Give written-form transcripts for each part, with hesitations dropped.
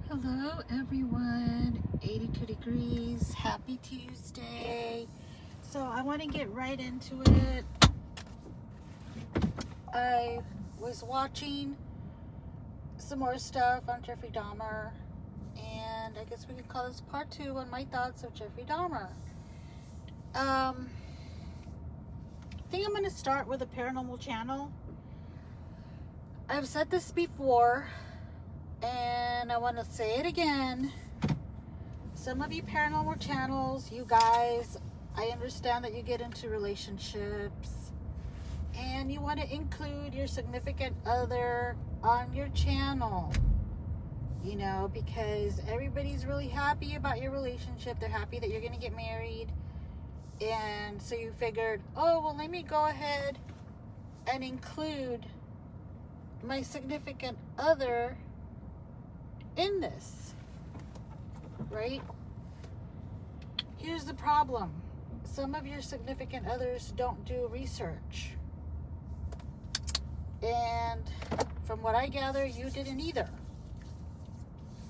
Hello everyone, 82 degrees, happy Tuesday. So I want to get right into it. I was watching some more stuff on Jeffery Dahmer, and I guess we could call this part 2 on my thoughts of Jeffery Dahmer. I think I'm going to start with a paranormal channel. I've said this before, and I want to say it again. Some of you paranormal channels, you guys, I understand that you get into relationships and you want to include your significant other on your channel, because everybody's really happy about your relationship. They're happy that you're going to get married. And so you figured, oh, well, let me go ahead and include my significant other in this, right? Here's the problem. Some of your significant others don't do research. And from what I gather, you didn't either.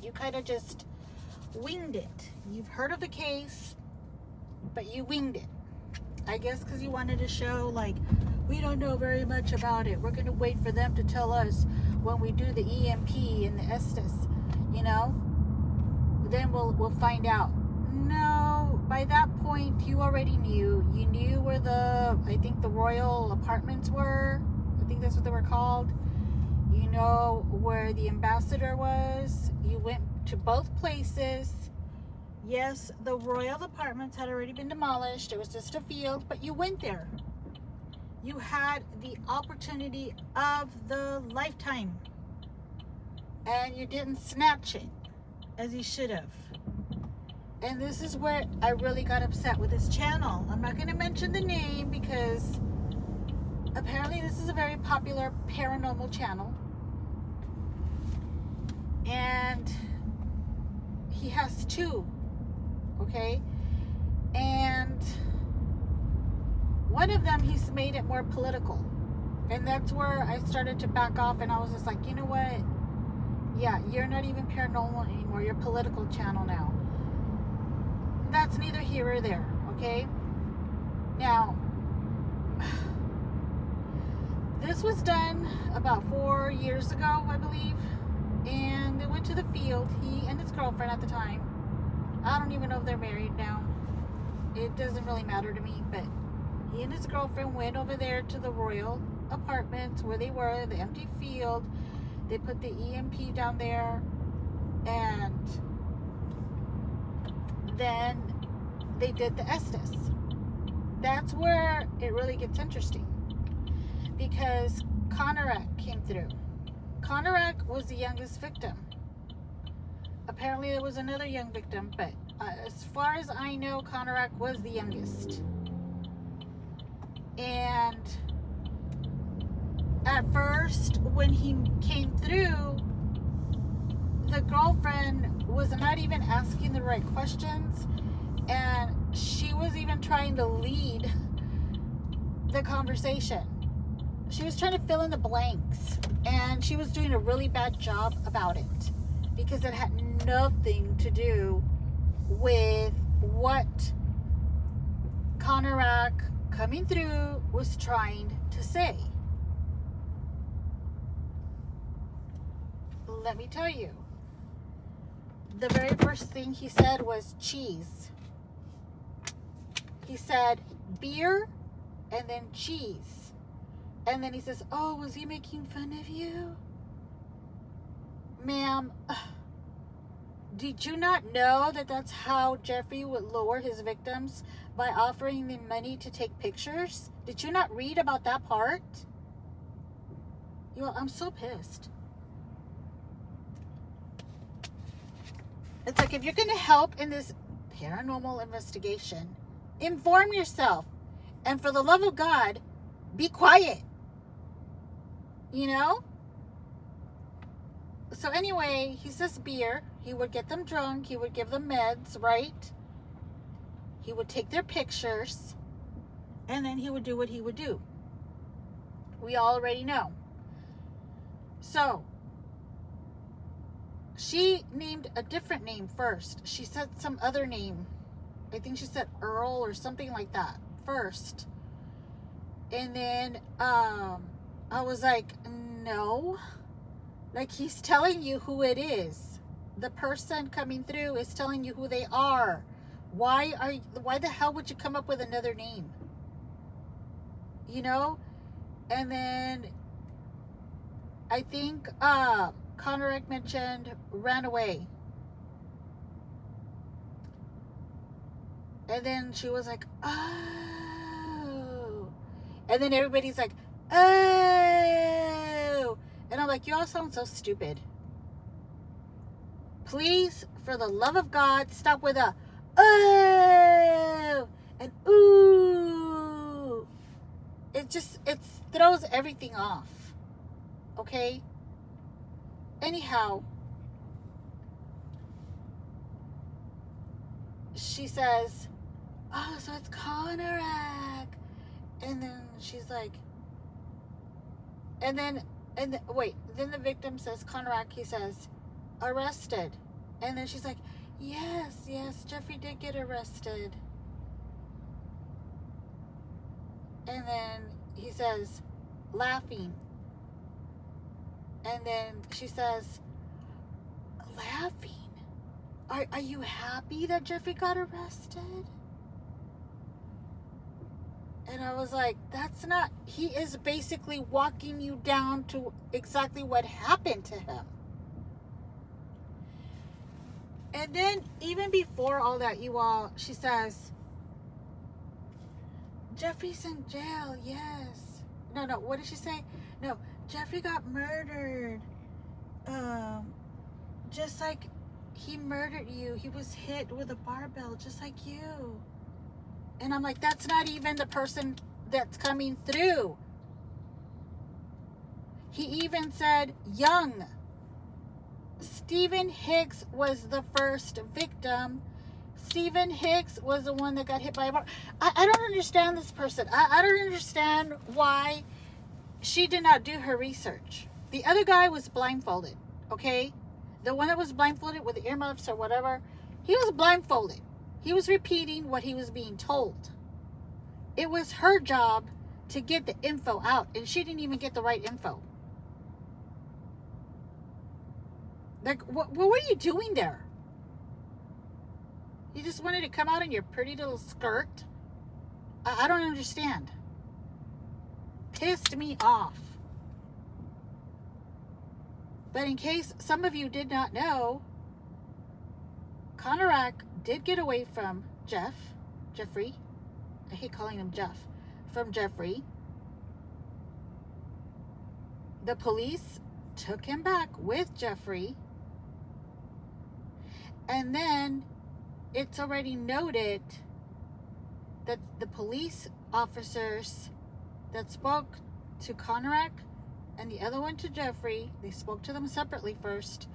You kind of just winged it. You've heard of the case, but you winged it. I guess because you wanted to show, like, we don't know very much about it. We're going to wait for them to tell us when we do the EMP and the Estes, then we'll find out. No, by that point, you already knew. You knew where I think the royal apartments were. I think that's what they were called. You know where the ambassador was. You went to both places. Yes, the royal apartments had already been demolished. It was just a field, but you went there. You had the opportunity of the lifetime, and you didn't snatch it as you should have. And this is where I really got upset with this channel. I'm not going to mention the name because apparently this is a very popular paranormal channel. And he has two, okay? And one of them, he's made it more political. And that's where I started to back off, and I was just like, you know what? Yeah, you're not even paranormal anymore. You're a political channel now. That's neither here or there, okay? Now, this was done about 4 years ago, I believe. And they went to the field, he and his girlfriend at the time. I don't even know if they're married now. It doesn't really matter to me, but he and his girlfriend went over there to the royal apartments where they were, the empty field. They put the EMP down there, and then they did the Estes. That's where it really gets interesting, because Conorak came through. Conorak was the youngest victim. Apparently there was another young victim, but as far as I know, Conorak was the youngest. And at first, when he came through, the girlfriend was not even asking the right questions, and she was even trying to lead the conversation. She was trying to fill in the blanks, and she was doing a really bad job about it, because it had nothing to do with what Conorak coming through was trying to say. Let me tell you, the very first thing he said was cheese. He said beer and then cheese. And then he says, oh, was he making fun of you? Ma'am, did you not know that that's how Jeffrey would lure his victims, by offering them money to take pictures? Did you not read about that part? I'm so pissed. It's like, if you're going to help in this paranormal investigation, inform yourself. And for the love of God, be quiet. So anyway, he says beer. He would get them drunk. He would give them meds, right? He would take their pictures. And then he would do what he would do. We already know. So, She named a different name first. She said some other name. I think she said Earl or something like that first. And then I was like, no. Like, he's telling you who it is. The person coming through is telling you who they are. Why the hell would you come up with another name? You know? And then I think Conrad mentioned ran away. And then she was like, oh. And then everybody's like, oh. And I'm like, you all sound so stupid. Please, for the love of God, stop with a oh and ooh. It throws everything off. Okay? Anyhow, she says, oh, so it's Conrad. And then she's like, and then the victim says, Conrad, he says, arrested. And then she's like, yes, Jeffrey did get arrested. And then he says, laughing. And then she says, laughing? Are you happy that Jeffrey got arrested? And I was like, that's not, he is basically walking you down to exactly what happened to him. And then even before all that, you all, she says, Jeffrey's in jail, yes. No, what did she say? No, Jeffrey got murdered. Just like he murdered you. He was hit with a barbell, just like you. And I'm like, that's not even the person that's coming through. He even said young. Stephen Hicks was the first victim. Stephen Hicks was the one that got hit by a bar. I don't understand this person. I don't understand why she did not do her research. The other guy was blindfolded, okay? The one that was blindfolded with the earmuffs or whatever, he was blindfolded. He was repeating what he was being told. It was her job to get the info out, and she didn't even get the right info. Like, what were you doing there? You just wanted to come out in your pretty little skirt? I don't understand. Pissed me off. But in case some of you did not know, Conrad did get away from Jeffrey. I hate calling him Jeff. From Jeffrey. The police took him back with Jeffrey. And then it's already noted that the police officers that spoke to Conrad and the other one to Jeffrey, they spoke to them separately first.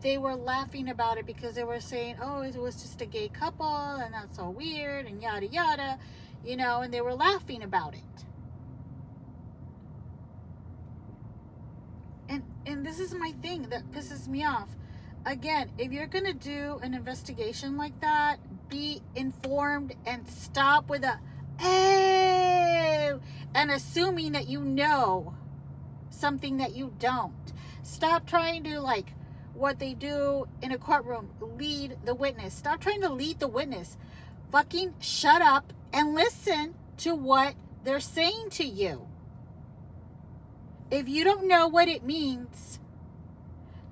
They were laughing about it because they were saying, oh, it was just a gay couple and that's so weird and yada yada, you know, and they were laughing about it. And this is my thing that pisses me off. Again, if you're going to do an investigation like that, be informed and stop with a, oh, and assuming that you know something that you don't. Stop trying to, like, what they do in a courtroom, lead the witness. Stop trying to lead the witness. Fucking shut up and listen to what they're saying to you. If you don't know what it means,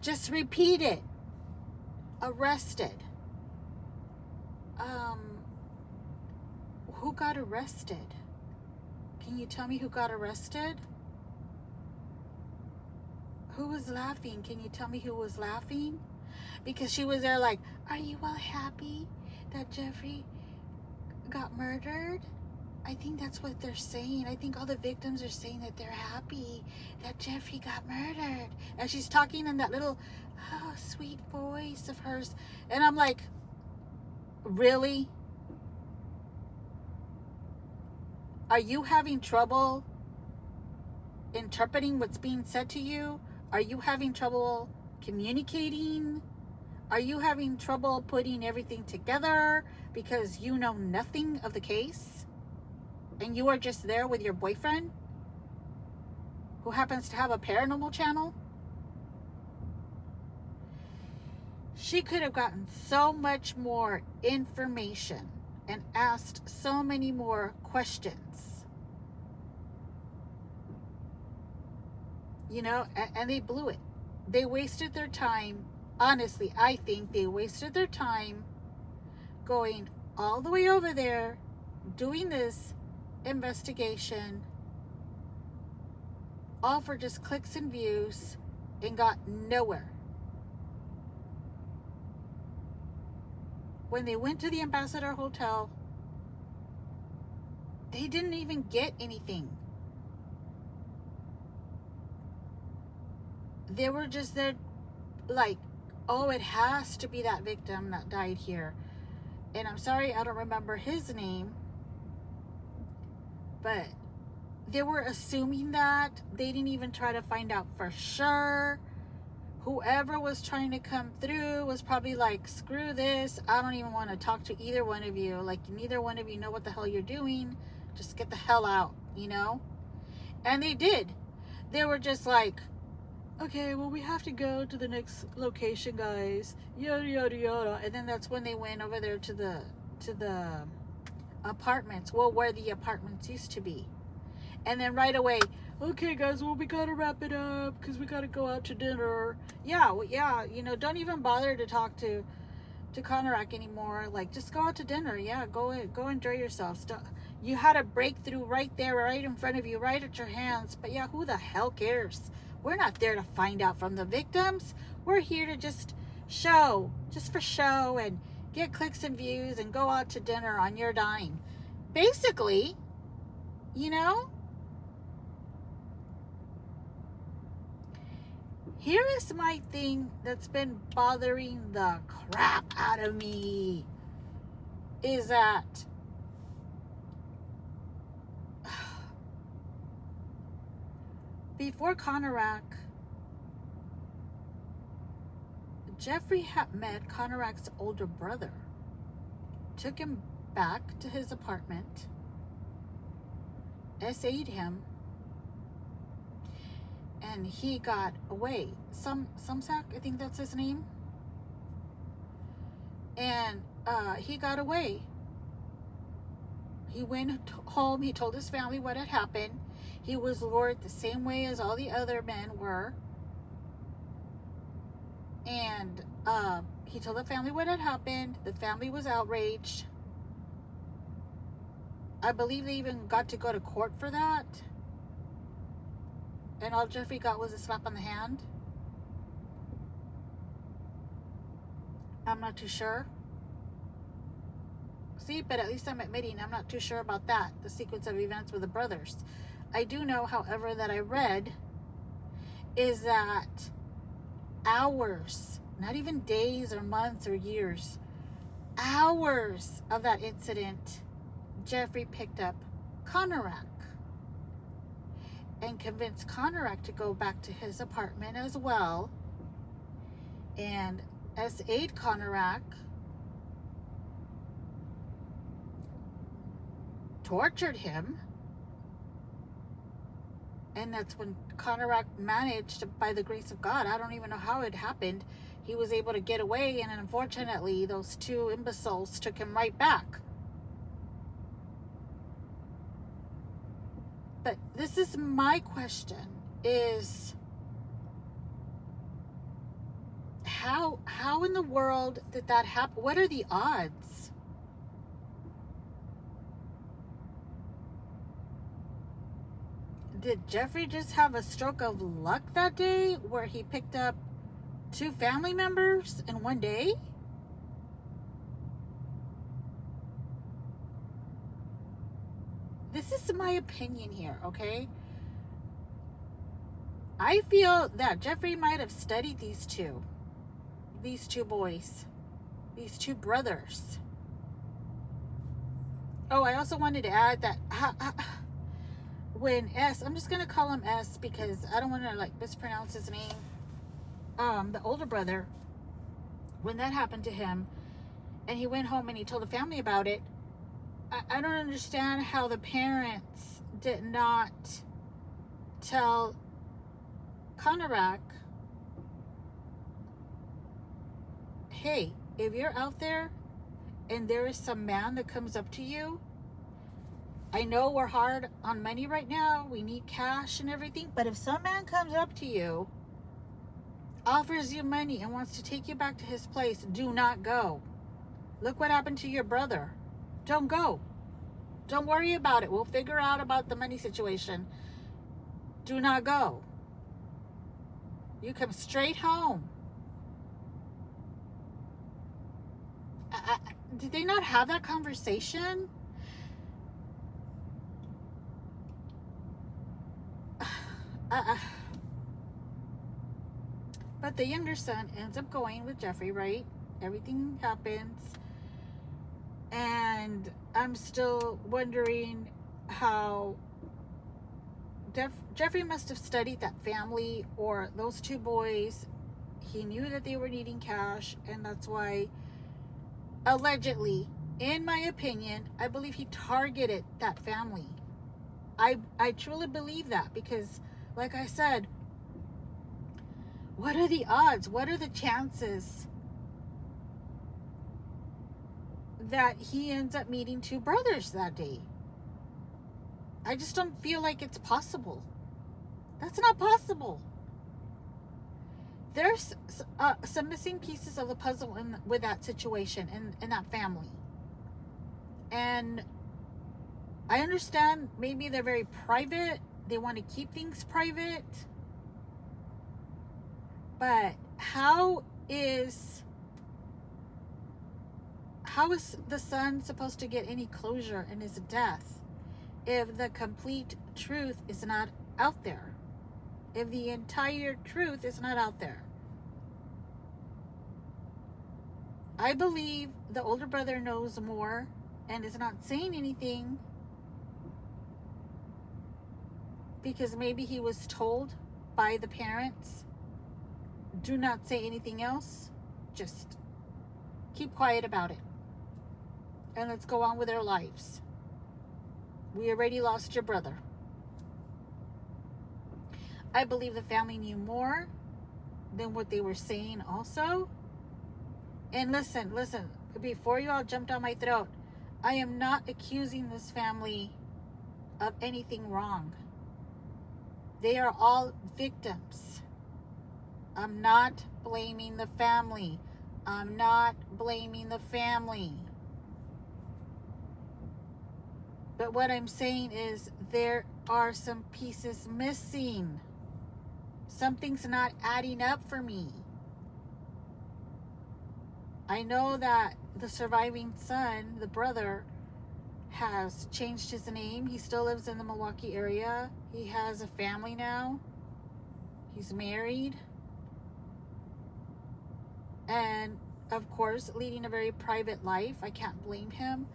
just repeat it. Arrested. Who got arrested? Can you tell me who got arrested? Who was laughing? Can you tell me who was laughing? Because she was there like, are you all happy that Jeffrey got murdered? I think that's what they're saying. I think all the victims are saying that they're happy that Jeffrey got murdered. And she's talking in that little, oh, sweet voice of hers. And I'm like, really? Are you having trouble interpreting what's being said to you? Are you having trouble communicating Are you having trouble putting everything together because you know nothing of the case? And you are just there with your boyfriend who happens to have a paranormal channel? She could have gotten so much more information and asked so many more questions. You know, and they blew it. They wasted their time. Honestly, I think they wasted their time going all the way over there, doing this investigation, all for just clicks and views, and got nowhere. When they went to the Ambassador Hotel, they didn't even get anything. They were just there like, oh, it has to be that victim that died here. And I'm sorry, I don't remember his name. But they were assuming that. They didn't even try to find out for sure. Whoever was trying to come through was probably like, screw this. I don't even want to talk to either one of you. Like, neither one of you know what the hell you're doing. Just get the hell out, you know? And they did. They were just like, okay, well, we have to go to the next location, guys. Yada, yada, yada. And then that's when they went over there to the apartments. Well, where the apartments used to be. And then right away, okay, guys, well, we gotta wrap it up because we gotta go out to dinner. Yeah, well, yeah, you know, don't even bother to talk to Conorak anymore. Like, just go out to dinner. Yeah, go enjoy yourself. You had a breakthrough right there, right in front of you, right at your hands. But yeah, who the hell cares? We're not there to find out from the victims. We're here to just for show, and get clicks and views and go out to dinner on your dime. Basically, you know? Here is my thing that's been bothering the crap out of me. Is that before Conorak, Jeffrey had met Conorak's older brother, took him back to his apartment, SA'd him, and he got away. Sumsack, I think that's his name. And he got away. He went home. He told his family what had happened. He was lured the same way as all the other men were. And he told the family what had happened. The family was outraged. I believe they even got to go to court for that. And all Jeffrey got was a slap on the hand. I'm not too sure. See, but at least I'm admitting I'm not too sure about that. The sequence of events with the brothers. I do know, however, that I read is that hours, not even days or months or years, hours of that incident, Jeffrey picked up Conorak and convinced Conorak to go back to his apartment as well, and SA'd Conorak, tortured him, and that's when Conorak managed, by the grace of God, I don't even know how it happened, he was able to get away, and unfortunately those two imbeciles took him right back. But this is my question, is how in the world did that happen? What are the odds? Did Jeffrey just have a stroke of luck that day where he picked up two family members in one day? This is my opinion here, okay? I feel that Jeffrey might have studied these two boys, these two brothers. Oh, I also wanted to add that when I'm just going to call him S because I don't want to like mispronounce his name. The older brother, when that happened to him, and he went home and he told the family about it, I don't understand how the parents did not tell Konarak, hey, if you're out there and there is some man that comes up to you, I know we're hard on money right now, we need cash and everything, but if some man comes up to you, offers you money and wants to take you back to his place, do not go. Look what happened to your brother. Don't go. Don't worry about it. We'll figure out about the money situation. Do not go. You come straight home. Did they not have that conversation? But the younger son ends up going with Jeffrey, right? Everything happens. And I'm still wondering how Jeffrey must have studied that family or those two boys. He knew that they were needing cash, and that's why, allegedly, in my opinion, I believe he targeted that family. I truly believe that because, like I said, what are the odds? What are the chances that he ends up meeting two brothers that day? I just don't feel like it's possible. That's not possible. There's some missing pieces of the puzzle with that situation in that family. And I understand maybe they're very private. They want to keep things private. But how is the son supposed to get any closure in his death if the complete truth is not out there? If the entire truth is not out there? I believe the older brother knows more and is not saying anything because maybe he was told by the parents, do not say anything else, just keep quiet about it and let's go on with our lives. We already lost your brother. I believe the family knew more than what they were saying also. And listen, before you all jump down my throat, I am not accusing this family of anything wrong. They are all victims. I'm not blaming the family. I'm not blaming the family. But what I'm saying is there are some pieces missing. Something's not adding up for me. I know that the surviving son, the brother, has changed his name. He still lives in the Milwaukee area. He has a family now. He's married. And, of course, leading a very private life. I can't blame him.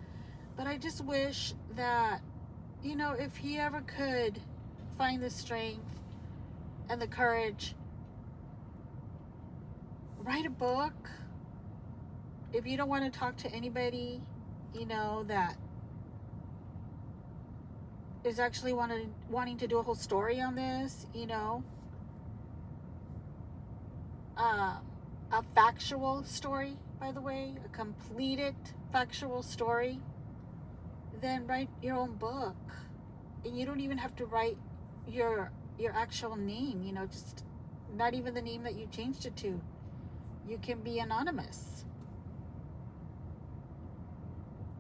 But I just wish that, if he ever could find the strength and the courage, write a book. If you don't want to talk to anybody, that is actually wanting to do a whole story on this, a factual story, by the way, a completed factual story, then write your own book. And you don't even have to write your actual name, just not even the name that you changed it to. You can be anonymous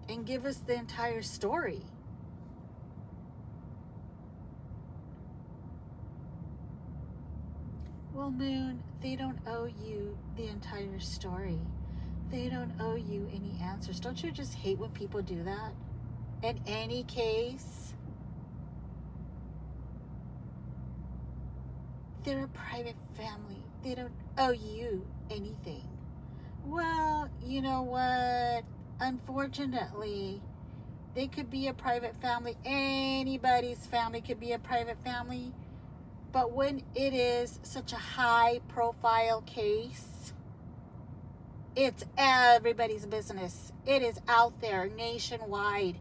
and give us the entire story. Well, Moon, they don't owe you the entire story. They don't owe you any answers. Don't you just hate when people do that? In any case, they're a private family. They don't owe you anything. Well, you know what? Unfortunately, they could be a private family. Anybody's family could be a private family. But when it is such a high profile case, It's everybody's business. It is out there nationwide.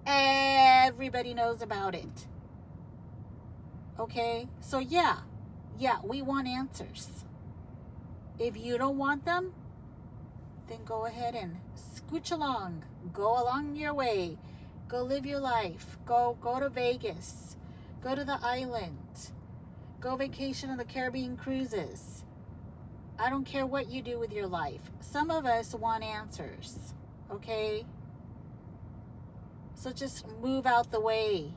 Everybody knows about it. Okay? So yeah, we want answers. If you don't want them, then go ahead and scooch along. Go along your way. Go live your life. Go to Vegas. Go to the island. Go vacation on the Caribbean cruises. I don't care what you do with your life. Some of us want answers. Okay? So just move out the way.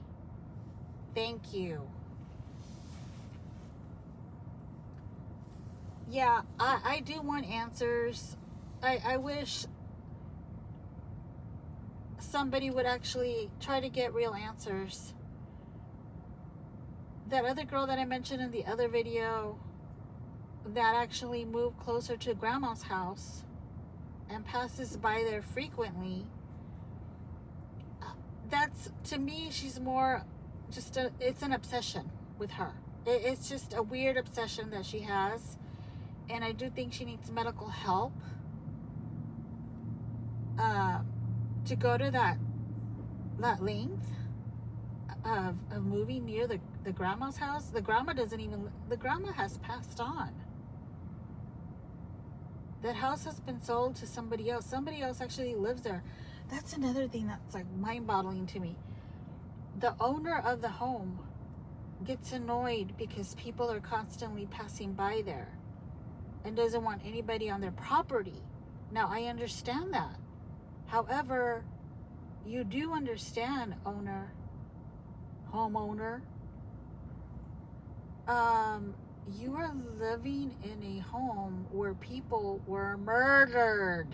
Thank you. Yeah, I do want answers. I wish somebody would actually try to get real answers. That other girl that I mentioned in the other video that actually moved closer to grandma's house and passes by there frequently, that's, to me, she's more just it's an obsession with her. It's just a weird obsession that she has, and I do think she needs medical help to go to that length of moving near the grandma's house. The grandma has passed on. That house has been sold to somebody else. Somebody else actually lives there. That's another thing that's like mind-boggling to me. The owner of the home gets annoyed because people are constantly passing by there and doesn't want anybody on their property. Now, I understand that. However, you do understand, homeowner, you are living in a home where people were murdered.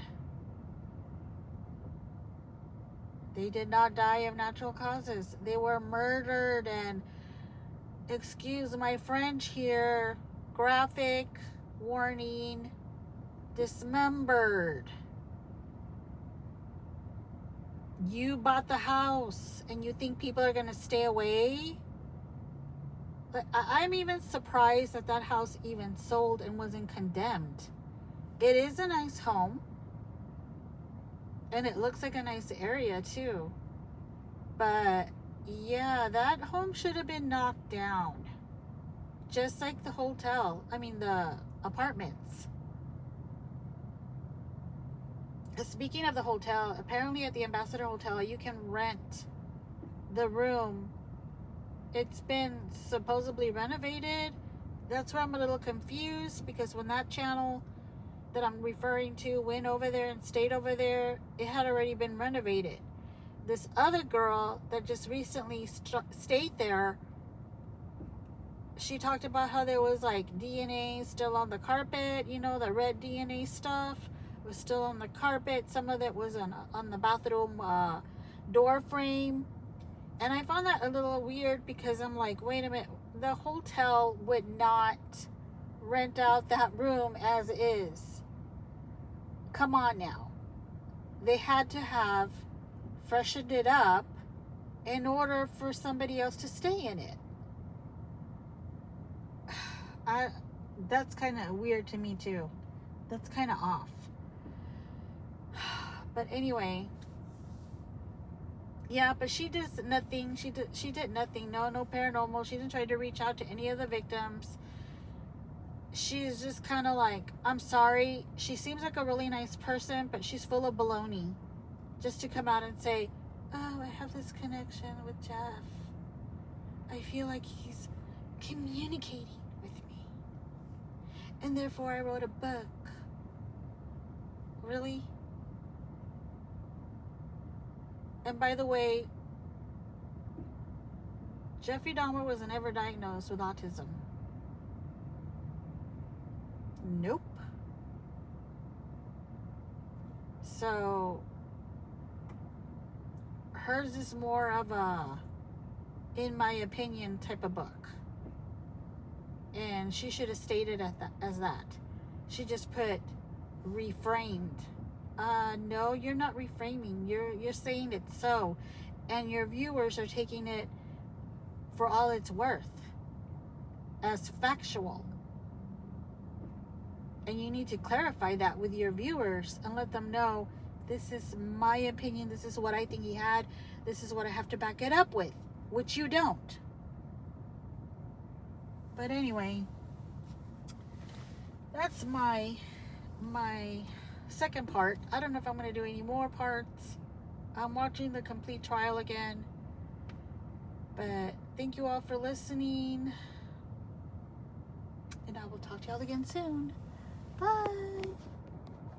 They did not die of natural causes. They were murdered, and, excuse my French here, graphic warning, dismembered. You bought the house and you think people are going to stay away? I'm even surprised that house even sold and wasn't condemned. It is a nice home. And it looks like a nice area too. But yeah, that home should have been knocked down. Just like the the apartments. Speaking of the hotel, apparently at the Ambassador Hotel, you can rent the room. It's been supposedly renovated. That's where I'm a little confused, because when that channel that I'm referring to went over there and stayed over there, it had already been renovated. This other girl that just recently stayed there, she talked about how there was like DNA still on the carpet, the red DNA stuff was still on the carpet. Some of it was on the bathroom door frame. And I found that a little weird, because I'm like, wait a minute, the hotel would not rent out that room as is. Come on now. They had to have freshened it up in order for somebody else to stay in it. That's kind of weird to me too. That's kind of off. But anyway, yeah, but she does nothing. She did nothing. No paranormal. She didn't try to reach out to any of the victims. She's just kind of like, I'm sorry. She seems like a really nice person, but she's full of baloney. Just to come out and say, oh, I have this connection with Jeff. I feel like he's communicating with me. And therefore I wrote a book. Really? And by the way, Jeffrey Dahmer was never diagnosed with autism. Nope. So hers is more of a, in my opinion, type of book. And she should have stated as that. She just put reframed. No, you're not reframing. You're saying it's so. And your viewers are taking it for all it's worth, as factual. And you need to clarify that with your viewers and let them know, this is my opinion, this is what I think he had, this is what I have to back it up with, which you don't. But anyway, that's my second part. I don't know if I'm going to do any more parts. I'm watching the complete trial again. But thank you all for listening. And I will talk to y'all again soon. Bye.